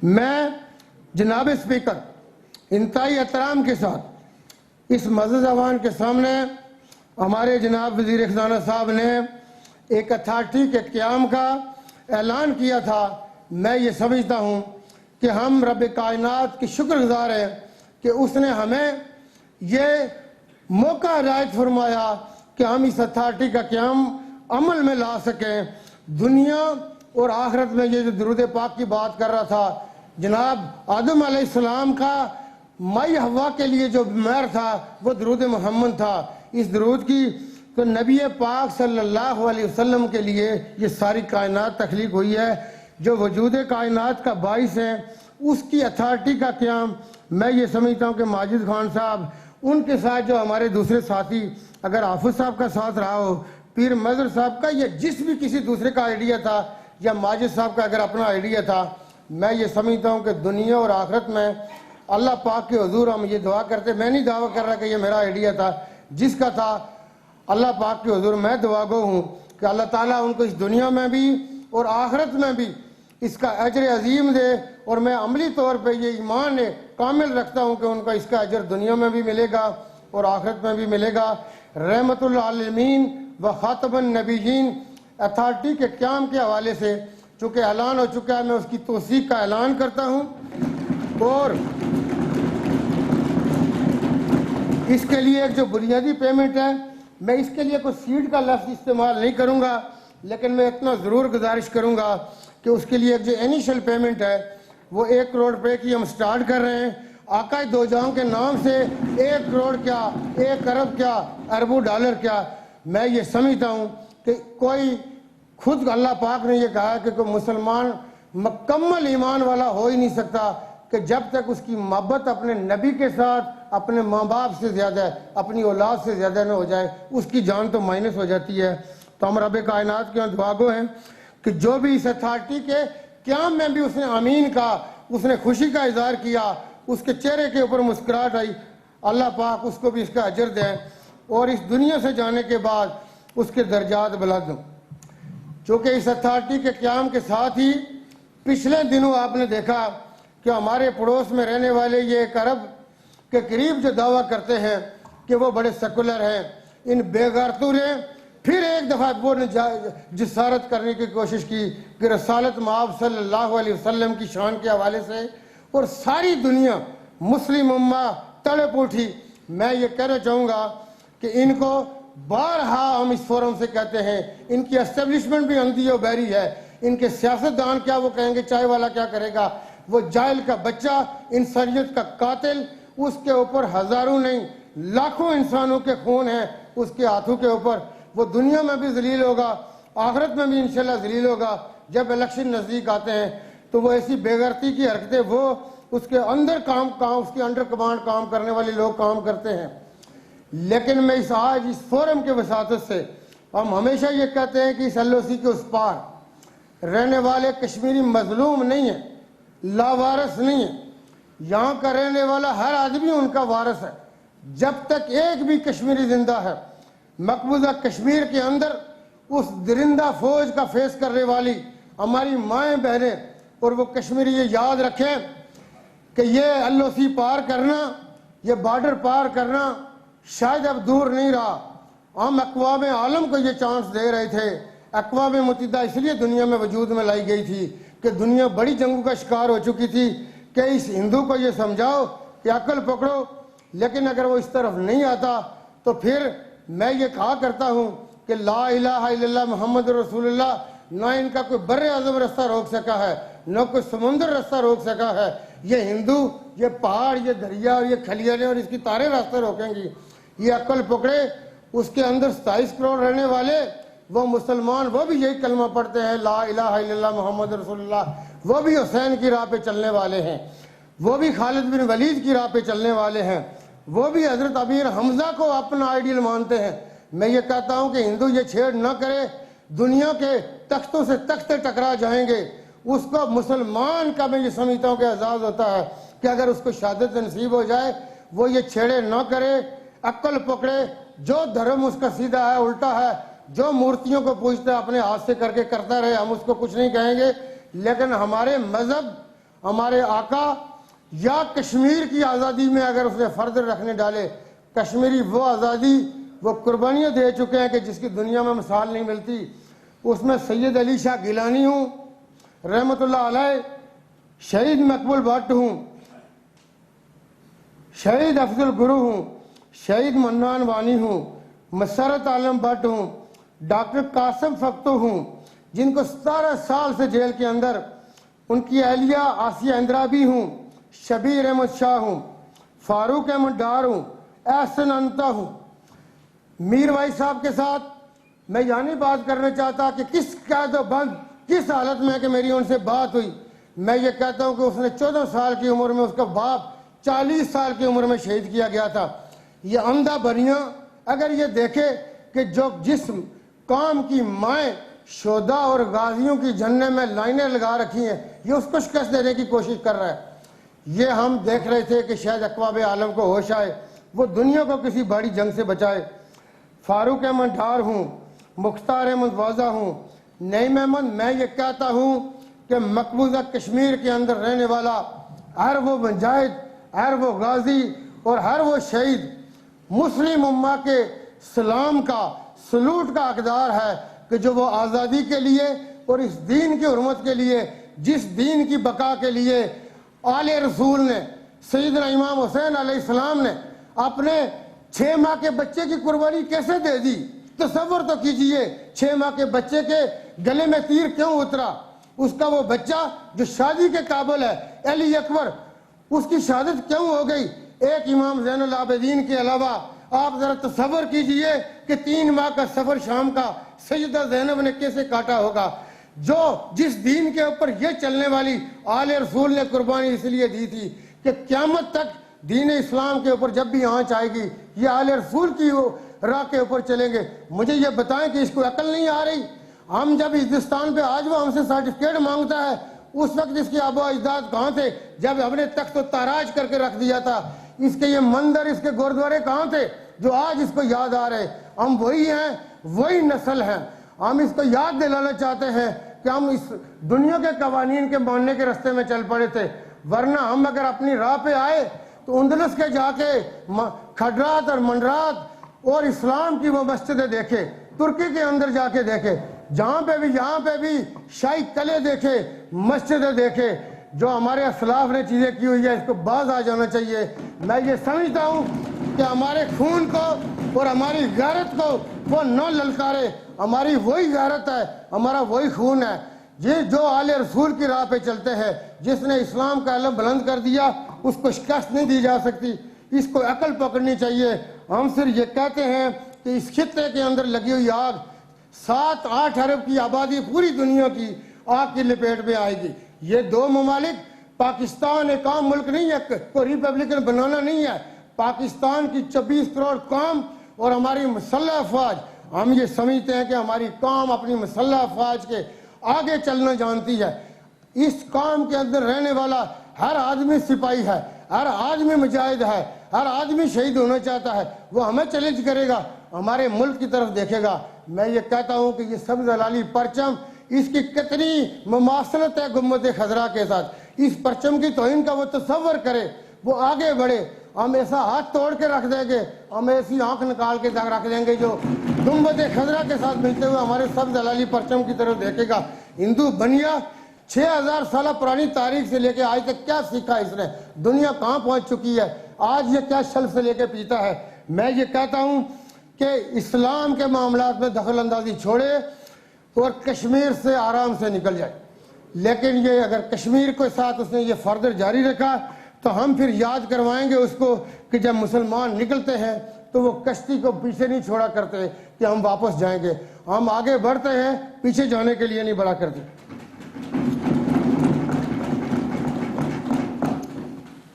میں جناب اسپیکر انتہائی احترام کے ساتھ اس معزز ایوان کے سامنے ہمارے جناب وزیر خزانہ صاحب نے ایک اتھارٹی کے قیام کا اعلان کیا تھا. میں یہ سمجھتا ہوں کہ ہم رب کائنات کی شکر گزار ہیں کہ اس نے ہمیں یہ موقع عنایت فرمایا کہ ہم اس اتھارٹی کا قیام عمل میں لا سکیں. دنیا اور آخرت میں یہ جو درود پاک کی بات کر رہا تھا، جناب آدم علیہ السلام کا مائی حوا کے لیے جو مہر تھا وہ درود محمد تھا. اس درود کی تو نبی پاک صلی اللہ علیہ وسلم کے لیے یہ ساری کائنات تخلیق ہوئی ہے، جو وجود کائنات کا باعث ہے. اس کی اتھارٹی کا قیام میں یہ سمجھتا ہوں کہ ماجد خان صاحب، ان کے ساتھ جو ہمارے دوسرے ساتھی، اگر حافظ صاحب کا ساتھ رہا ہو، پیر مظہر صاحب کا، یا جس بھی کسی دوسرے کا آئیڈیا تھا، یا ماجد صاحب کا اگر اپنا آئیڈیا تھا، میں یہ سمجھتا ہوں کہ دنیا اور آخرت میں اللہ پاک کے حضور ہم یہ دعا کرتے. میں نہیں دعویٰ کر رہا کہ یہ میرا آئیڈیا تھا، جس کا تھا اللہ پاک کے حضور میں دعا گو ہوں کہ اللہ تعالیٰ ان کو اس دنیا میں بھی اور آخرت میں بھی اس کا اجر عظیم دے. اور میں عملی طور پہ یہ ایمان کامل رکھتا ہوں کہ ان کا اس کا اجر دنیا میں بھی ملے گا اور آخرت میں بھی ملے گا. رحمت للعالمین و خاتم النبیین اتھارٹی کے قیام کے حوالے سے چونکہ اعلان ہو چکا ہے، میں اس کی توثیق کا اعلان کرتا ہوں. اور اس کے لیے ایک جو بنیادی پیمنٹ ہے، میں اس کے لیے کوئی سیڈ کا لفظ استعمال نہیں کروں گا، لیکن میں اتنا ضرور گزارش کروں گا کہ اس کے لیے ایک جو انیشل پیمنٹ ہے وہ 1 کروڑ روپے کی ہم سٹارٹ کر رہے ہیں. آقا دو جہاں کے نام سے 1 کروڑ کیا، 1 ارب کیا، اربوں ڈالر کیا. میں یہ سمجھتا ہوں کہ کوئی خود اللہ پاک نے یہ کہا کہ کوئی مسلمان مکمل ایمان والا ہو ہی نہیں سکتا کہ جب تک اس کی محبت اپنے نبی کے ساتھ، اپنے ماں باپ سے زیادہ، اپنی اولاد سے زیادہ نہ ہو جائے، اس کی جان تو مائنس ہو جاتی ہے. تو ہم رب کائنات کے دعا گو ہیں کہ جو بھی اس اتھارٹی کے قیام میں بھی اس نے آمین کہا، اس نے خوشی کا اظہار کیا، اس کے چہرے کے اوپر مسکراہٹ آئی، اللہ پاک اس کو بھی اس کا اجر دیں اور اس دنیا سے جانے کے بعد اس کے درجات بلند ہوں. چونکہ اس اتھارٹی کے قیام کے ساتھ ہی پچھلے دنوں آپ نے دیکھا کہ ہمارے پڑوس میں رہنے والے یہ 1 ارب کے قریب جو دعویٰ کرتے ہیں کہ وہ بڑے سیکولر ہیں، ان بے غیرتوں نے پھر ایک دفعہ وہ نے جسارت کرنے کی کوشش کی کہ رسالت مآب صلی اللہ علیہ وسلم کی شان کے حوالے سے اور ساری دنیا مسلم امہ تڑپ اٹھی. میں یہ کہنا چاہوں گا کہ ان کو بارہا ہم اس فورم سے کہتے ہیں، ان کی اسٹیبلشمنٹ بھی اندھی و بہری ہے. ان کے سیاستدان کیا وہ کہیں گے، چائے والا کیا کرے گا، وہ جاہل کا بچہ، انسانیت کا قاتل، اس کے اوپر ہزاروں نہیں لاکھوں انسانوں کے خون ہیں اس کے ہاتھوں کے اوپر. وہ دنیا میں بھی ذلیل ہوگا، آخرت میں بھی انشاءاللہ ذلیل ہوگا. جب الیکشن نزدیک آتے ہیں تو وہ ایسی بے غیرتی کی حرکتیں وہ اس کے اندر اس کے انڈر کمانڈ کام کرنے والے لوگ کام کرتے ہیں. لیکن میں آج اس فورم کے وساطت سے ہم ہمیشہ یہ کہتے ہیں کہ اس LOC کے اس پار رہنے والے کشمیری مظلوم نہیں ہیں، لاوارث نہیں ہیں. یہاں کا رہنے والا ہر آدمی ان کا وارث ہے. جب تک ایک بھی کشمیری زندہ ہے، مقبوضہ کشمیر کے اندر اس درندہ فوج کا فیس کرنے والی ہماری مائیں بہنیں اور وہ کشمیری یہ یاد رکھیں کہ یہ LOC پار کرنا، یہ بارڈر پار کرنا شاید اب دور نہیں رہا. ہم اقوام عالم کو یہ چانس دے رہے تھے. اقوام متحدہ اس لیے دنیا میں وجود میں لائی گئی تھی کہ دنیا بڑی جنگوں کا شکار ہو چکی تھی کہ اس ہندو کو یہ سمجھاؤ کہ عقل پکڑو. لیکن اگر وہ اس طرف نہیں آتا تو پھر میں یہ کہا کرتا ہوں کہ لا الہ الا اللہ محمد رسول اللہ، نہ ان کا کوئی بر اعظم رستہ روک سکا ہے، نہ کوئی سمندر رستہ روک سکا ہے. یہ ہندو، یہ پہاڑ، یہ دریا اور یہ کھلیاں اور اس کی تاریں راستہ روکیں گی. یہ عقل پکڑے. اس کے اندر 27 کروڑ رہنے والے وہ مسلمان، وہ بھی یہی کلمہ پڑھتے ہیں لا الہ الا اللہ محمد رسول اللہ. وہ بھی حسین کی راہ پہ چلنے والے ہیں، وہ بھی خالد بن ولید کی راہ پہ چلنے والے ہیں، وہ بھی حضرت امیر حمزہ کو اپنا آئیڈیل مانتے ہیں. میں یہ کہتا ہوں کہ ہندو یہ چھیڑ نہ کرے، دنیا کے تختوں سے تختے ٹکرا جائیں گے. اس کو مسلمان کا میں یہ سمجھتا ہوں کہ اعزاز ہوتا ہے کہ اگر اس کو شہادت نصیب ہو جائے وہ یہ چھیڑے نہ کرے، عقل پکڑے. جو دھرم اس کا سیدھا ہے الٹا ہے، جو مورتیوں کو پوجتا ہے اپنے ہاتھ سے کر کے کرتا رہے، ہم اس کو کچھ نہیں کہیں گے. لیکن ہمارے مذہب ہمارے آقا یا کشمیر کی آزادی میں اگر اس نے فرد رکھنے ڈالے، کشمیری وہ آزادی، وہ قربانیاں دے چکے ہیں کہ جس کی دنیا میں مثال نہیں ملتی۔ اس میں سید علی شاہ گیلانی ہوں رحمۃ اللہ علیہ، شہید مقبول بٹ ہوں، شہید افضل گرو ہوں، شہید منان وانی ہوں، مسرت عالم بٹ ہوں، ڈاکٹر قاسم فختو ہوں، جن کو 17 سال سے جیل کے اندر، ان کی اہلیہ آسیہ اندرابی ہوں، شبیر احمد شاہ ہوں، فاروق احمد ڈار ہوں، احسن انتا ہوں۔ میر بھائی صاحب کے ساتھ میں یہ نہیں بات کرنا چاہتا کہ کس قید و بند کس حالت میں کہ میری ان سے بات ہوئی، میں یہ کہتا ہوں کہ اس نے 14 سال کی عمر میں اس کا باپ 40 سال کی عمر میں شہید کیا گیا تھا۔ یہ عمدہ بریاں اگر یہ دیکھے کہ جو جس قوم کی مائیں شہداء اور غازیوں کی جننے میں لائنیں لگا رکھی ہیں، یہ اس کو شکست دینے کی کوشش کر رہا ہے۔ یہ ہم دیکھ رہے تھے کہ شاید اقوام عالم کو ہوش آئے، وہ دنیا کو کسی بڑی جنگ سے بچائے۔ فاروق احمد ڈار ہوں، مختار احمد واضح ہوں، نعیم احمد، میں یہ کہتا ہوں کہ مقبوضہ کشمیر کے اندر رہنے والا ہر وہ مجاہد، ہر وہ غازی اور ہر وہ شہید مسلم امہ کے سلام کا، سلوٹ کا حقدار ہے کہ جو وہ آزادی کے لیے اور اس دین کی حرمت کے لیے، جس دین کی بقا کے لیے آل رسول نے، سیدنا امام حسین علیہ السلام نے اپنے 6 ماہ کے بچے کی قربانی کیسے دے دی؟ تصور تو کیجئے، 6 ماہ کے بچے کے گلے میں تیر کیوں اترا؟ اس کا وہ بچہ جو شادی کے قابل ہے، علی اکبر، اس کی شہادت کیوں ہو گئی؟ ایک امام زین العابدین کے علاوہ آپ ذرا تصور کیجئے کہ 3 ماہ کا سفر شام کا سیدہ زینب نے کیسے کاٹا ہوگا؟ جو جس دین کے اوپر یہ چلنے والی آل رسول نے قربانی اس لیے دی تھی کہ قیامت تک دین اسلام کے اوپر جب بھی آنچ آئے گی یہ آل رسول کی راہ کے اوپر چلیں گے۔ مجھے یہ بتائیں کہ اس کو عقل نہیں آ رہی؟ ہم جب ہندوستان پہ آج وہ ہم سے سرٹیفکیٹ مانگتا ہے، اس وقت اس کے آبا اجداد کہاں تھے جب ہم نے تخت و تاراج کر کے رکھ دیا تھا؟ اس کے یہ مندر، اس کے گردوارے کہاں تھے جو آج اس کو یاد آ رہے؟ ہم وہی ہیں، وہی نسل ہیں۔ ہم اس کو یاد دلانا چاہتے ہیں کہ ہم اس دنیا کے قوانین کے ماننے کے رستے میں چل پڑے تھے، ورنہ ہم اگر اپنی راہ پہ آئے تو اندلس کے جا کے کھڈرات اور منرات اور اسلام کی وہ مسجدیں دیکھے، ترکی کے اندر جا کے دیکھے، جہاں پہ بھی یہاں پہ بھی شاہی قلعے دیکھے، مسجدیں دیکھے، جو ہمارے اسلاف نے چیزیں کی ہوئی ہے اس کو باز آ جانا چاہیے۔ میں یہ سمجھتا ہوں کہ ہمارے خون کو اور ہماری غیرت کو وہ نہ للکارے، ہماری وہی غیرت ہے، ہمارا وہی خون ہے۔ یہ جو آل رسول کی راہ پہ چلتے ہیں، جس نے اسلام کا علم بلند کر دیا، اس کو شکست نہیں دی جا سکتی، اس کو عقل پکڑنی چاہیے۔ ہم صرف یہ کہتے ہیں کہ اس خطے کے اندر لگی ہوئی آگ 7-8 ارب کی آبادی پوری دنیا کی آگ کی لپیٹ میں آئے گی۔ یہ 2 ممالک، پاکستان ایک عام ملک نہیں ہے، کوئی ریپبلکن بنانا نہیں ہے۔ پاکستان کی 24 کروڑ قوم اور ہماری مسلح افواج، ہم یہ سمجھتے ہیں کہ ہماری قوم اپنی مسلح افواج کے آگے چلنا جانتی ہے۔ اس قوم کے اندر رہنے والا ہر آدمی سپاہی ہے، ہر آدمی مجاہد ہے، ہر آدمی شہید ہونا چاہتا ہے۔ وہ ہمیں چیلنج کرے گا، ہمارے ملک کی طرف دیکھے گا۔ میں یہ کہتا ہوں کہ یہ سبز ہلالی پرچم، اس کی کتنی مماثلت ہے گنبد خضرا کے ساتھ۔ اس پرچم کی توہین کا وہ تصور کرے، وہ آگے بڑھے۔ ہم ایسا ہاتھ توڑ کے رکھ دیں گے، ہم ایسی آنکھ نکال کے رکھ دیں گے جو گنبد خضرا کے ساتھ ملتے ہوئے ہمارے سبز ہلالی پرچم کی طرف دیکھے گا۔ ہندو بنیا 6000 سالہ پرانی تاریخ سے لے کے آج تک کیا سیکھا اس نے؟ دنیا کہاں پہنچ چکی ہے؟ آج یہ کیا شلف سے لے کے پیتا ہے؟ میں یہ کہتا ہوں کہ اسلام کے معاملات میں دخل اندازی چھوڑے اور کشمیر سے آرام سے نکل جائے۔ لیکن یہ اگر کشمیر کے ساتھ اس نے یہ فردر جاری رکھا تو ہم پھر یاد کروائیں گے اس کو کہ جب مسلمان نکلتے ہیں تو وہ کشتی کو پیچھے نہیں چھوڑا کرتے کہ ہم واپس جائیں گے۔ ہم آگے بڑھتے ہیں، پیچھے جانے کے لیے نہیں بڑھا کرتے۔